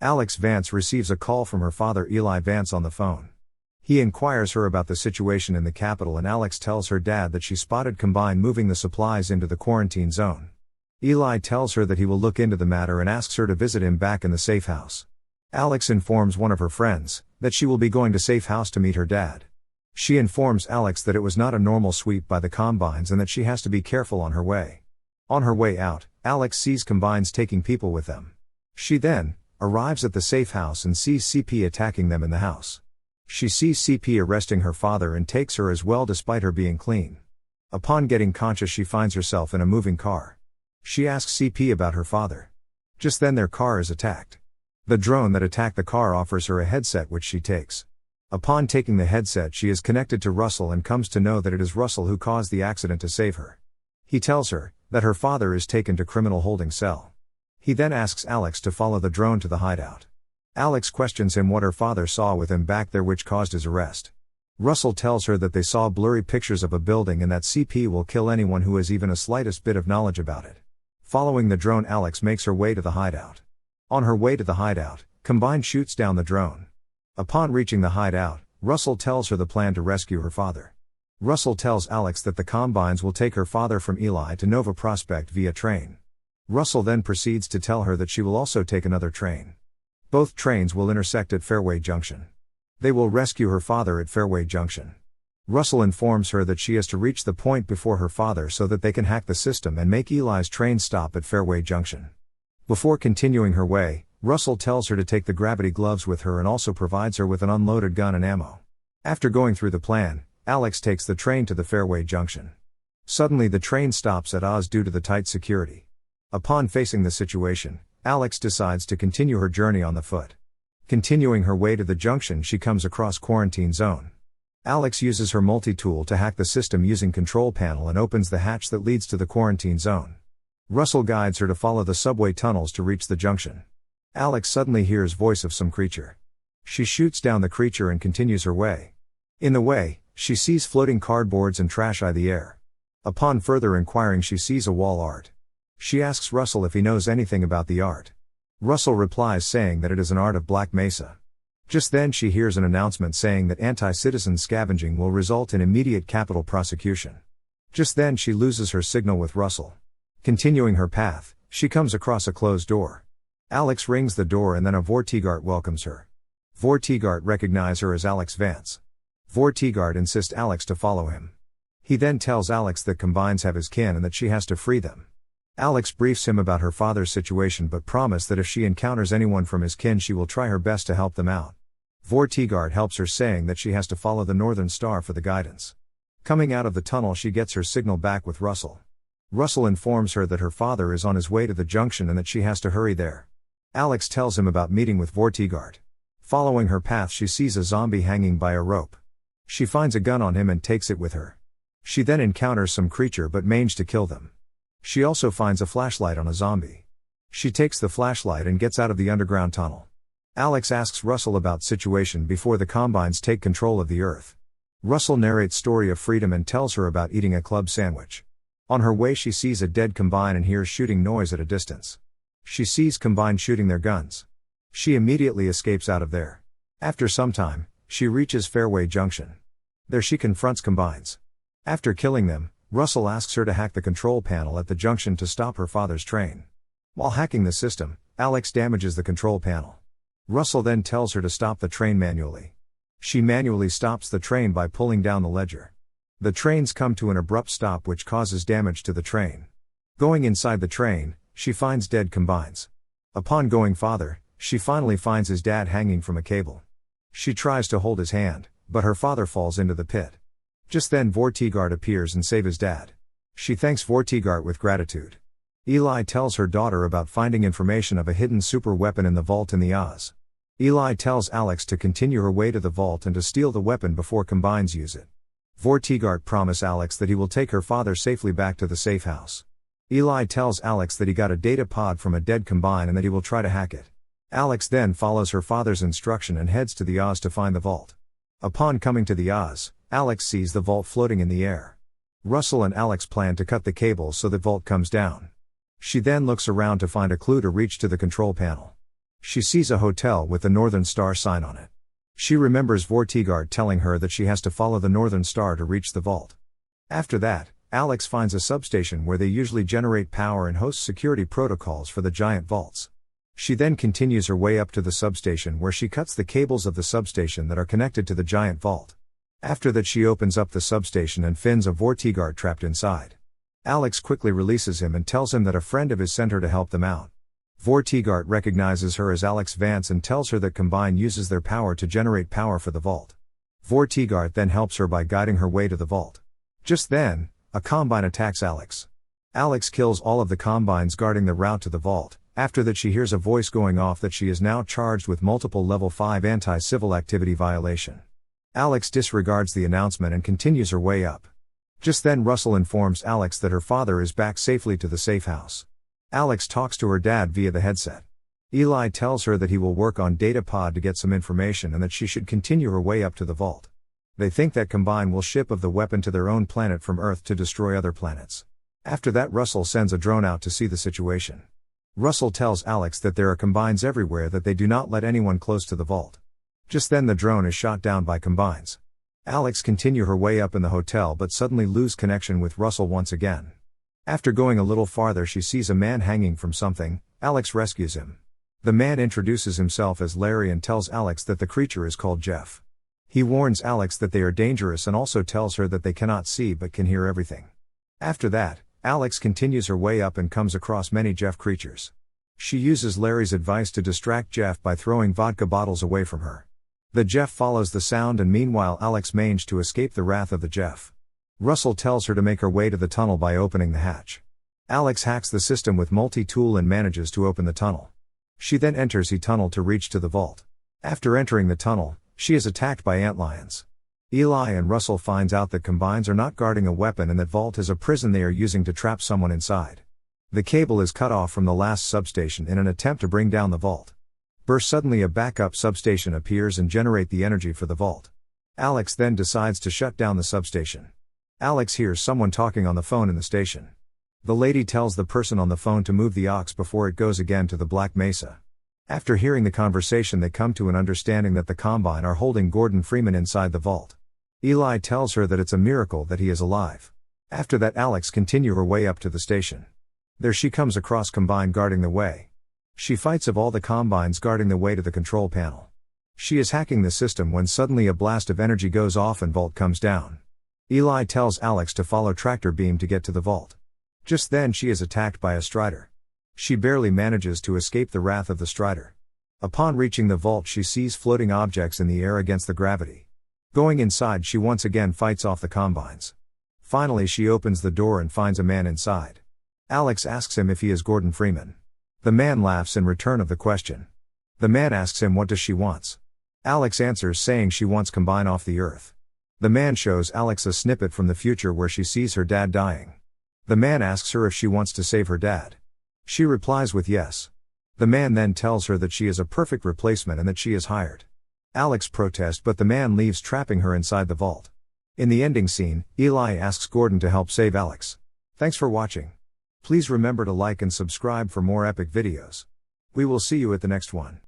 Alyx Vance receives a call from her father Eli Vance on the phone. He inquires her about the situation in the capital, and Alyx tells her dad that she spotted Combine moving the supplies into the quarantine zone. Eli tells her that he will look into the matter and asks her to visit him back in the safe house. Alyx informs one of her friends that she will be going to safe house to meet her dad. She informs Alyx that it was not a normal sweep by the Combines and that she has to be careful on her way. On her way out, Alyx sees Combines taking people with them. She then arrives at the safe house and sees CP attacking them in the house. She sees CP arresting her father and takes her as well despite her being clean. Upon getting conscious, she finds herself in a moving car. She asks CP about her father. Just then their car is attacked. The drone that attacked the car offers her a headset which she takes. Upon taking the headset, she is connected to Russell and comes to know that it is Russell who caused the accident to save her. He tells her that her father is taken to criminal holding cell. He then asks Alyx to follow the drone to the hideout. Alyx questions him what her father saw with him back there which caused his arrest. Russell tells her that they saw blurry pictures of a building and that CP will kill anyone who has even a slightest bit of knowledge about it. Following the drone, Alyx makes her way to the hideout. On her way to the hideout, Combine shoots down the drone. Upon reaching the hideout, Russell tells her the plan to rescue her father. Russell tells Alyx that the Combines will take her father from Eli to Nova Prospect via train. Russell then proceeds to tell her that she will also take another train. Both trains will intersect at Fairway Junction. They will rescue her father at Fairway Junction. Russell informs her that she has to reach the point before her father so that they can hack the system and make Eli's train stop at Fairway Junction. Before continuing her way, Russell tells her to take the gravity gloves with her and also provides her with an unloaded gun and ammo. After going through the plan, Alyx takes the train to the Fairway Junction. Suddenly the train stops at Oz due to the tight security. Upon facing the situation, Alyx decides to continue her journey on the foot. Continuing her way to the junction, she comes across Quarantine Zone. Alyx uses her multi-tool to hack the system using control panel and opens the hatch that leads to the Quarantine Zone. Russell guides her to follow the subway tunnels to reach the junction. Alyx suddenly hears voice of some creature. She shoots down the creature and continues her way. In the way, she sees floating cardboards and trash in the air. Upon further inquiring, she sees a wall art. She asks Russell if he knows anything about the art. Russell replies saying that it is an art of Black Mesa. Just then she hears an announcement saying that anti-citizen scavenging will result in immediate capital prosecution. Just then she loses her signal with Russell. Continuing her path, she comes across a closed door. Alyx rings the door and then a Vortigart welcomes her. Vortigart recognizes her as Alyx Vance. Vortigart insists Alyx to follow him. He then tells Alyx that Combines have his kin and that she has to free them. Alyx briefs him about her father's situation but promises that if she encounters anyone from his kin she will try her best to help them out. Vortigart helps her saying that she has to follow the Northern Star for the guidance. Coming out of the tunnel she gets her signal back with Russell. Russell informs her that her father is on his way to the junction and that she has to hurry there. Alyx tells him about meeting with Vortigart. Following her path she sees a zombie hanging by a rope. She finds a gun on him and takes it with her. She then encounters some creature but manages to kill them. She also finds a flashlight on a zombie. She takes the flashlight and gets out of the underground tunnel. Alyx asks Russell about situation before the Combines take control of the Earth. Russell narrates story of freedom and tells her about eating a club sandwich. On her way she sees a dead Combine and hears shooting noise at a distance. She sees Combine shooting their guns. She immediately escapes out of there. After some time, she reaches Fairway Junction. There she confronts Combines. After killing them, Russell asks her to hack the control panel at the junction to stop her father's train. While hacking the system, Alyx damages the control panel. Russell then tells her to stop the train manually. She manually stops the train by pulling down the ledger. The trains come to an abrupt stop which causes damage to the train. Going inside the train, she finds dead Combines. Upon going farther, she finally finds his dad hanging from a cable. She tries to hold his hand, but her father falls into the pit. Just then Vortigart appears and saves his dad. She thanks Vortigart with gratitude. Eli tells her daughter about finding information of a hidden super weapon in the vault in the Oz. Eli tells Alyx to continue her way to the vault and to steal the weapon before Combines use it. Vortigart promises Alyx that he will take her father safely back to the safe house. Eli tells Alyx that he got a data pod from a dead Combine and that he will try to hack it. Alyx then follows her father's instruction and heads to the Oz to find the vault. Upon coming to the Oz, Alyx sees the vault floating in the air. Russell and Alyx plan to cut the cables so the vault comes down. She then looks around to find a clue to reach to the control panel. She sees a hotel with the Northern Star sign on it. She remembers Vortigard telling her that she has to follow the Northern Star to reach the vault. After that, Alyx finds a substation where they usually generate power and host security protocols for the giant vaults. She then continues her way up to the substation where she cuts the cables of the substation that are connected to the giant vault. After that, she opens up the substation and finds a Vortigard trapped inside. Alyx quickly releases him and tells him that a friend of his sent her to help them out. Vortigard recognizes her as Alyx Vance and tells her that Combine uses their power to generate power for the vault. Vortigard then helps her by guiding her way to the vault. Just then, a Combine attacks Alyx. Alyx kills all of the Combines guarding the route to the vault. After that, she hears a voice going off that she is now charged with multiple level 5 anti-civil activity violation. Alyx disregards the announcement and continues her way up. Just then, Russell informs Alyx that her father is back safely to the safe house. Alyx talks to her dad via the headset. Eli tells her that he will work on Datapod to get some information and that she should continue her way up to the vault. They think that Combine will ship of the weapon to their own planet from Earth to destroy other planets. After that, Russell sends a drone out to see the situation. Russell tells Alyx that there are Combines everywhere, that they do not let anyone close to the vault. Just then, the drone is shot down by Combines. Alyx continue her way up in the hotel but suddenly lose connection with Russell once again. After going a little farther, she sees a man hanging from something. Alyx rescues him. The man introduces himself as Larry and tells Alyx that the creature is called Jeff. He warns Alyx that they are dangerous and also tells her that they cannot see but can hear everything. After that, Alyx continues her way up and comes across many Jeff creatures. She uses Larry's advice to distract Jeff by throwing vodka bottles away from her. The Jeff follows the sound and meanwhile Alyx manages to escape the wrath of the Jeff. Russell tells her to make her way to the tunnel by opening the hatch. Alyx hacks the system with multi-tool and manages to open the tunnel. She then enters the tunnel to reach to the vault. After entering the tunnel, she is attacked by antlions. Eli and Russell finds out that Combines are not guarding a weapon and that vault is a prison they are using to trap someone inside. The cable is cut off from the last substation in an attempt to bring down the vault. Suddenly a backup substation appears and generate the energy for the vault. Alyx then decides to shut down the substation. Alyx hears someone talking on the phone in the station. The lady tells the person on the phone to move the aux before it goes again to the Black Mesa. After hearing the conversation, they come to an understanding that the Combine are holding Gordon Freeman inside the vault. Eli tells her that it's a miracle that he is alive. After that, Alyx continue her way up to the station. There she comes across Combine guarding the way. She fights of all the Combines guarding the way to the control panel. She is hacking the system when suddenly a blast of energy goes off and vault comes down. Eli tells Alyx to follow tractor beam to get to the vault. Just then, she is attacked by a Strider. She barely manages to escape the wrath of the Strider. Upon reaching the vault, she sees floating objects in the air against the gravity. Going inside, she once again fights off the Combines. Finally, she opens the door and finds a man inside. Alyx asks him if he is Gordon Freeman. The man laughs in return of the question. The man asks him what does she wants. Alyx answers saying she wants Combine off the Earth. The man shows Alyx a snippet from the future where she sees her dad dying. The man asks her if she wants to save her dad. She replies with yes. The man then tells her that she is a perfect replacement and that she is hired. Alyx protests, but the man leaves, trapping her inside the vault. In the ending scene, Eli asks Gordon to help save Alyx. Thanks for watching. Please remember to like and subscribe for more epic videos. We will see you at the next one.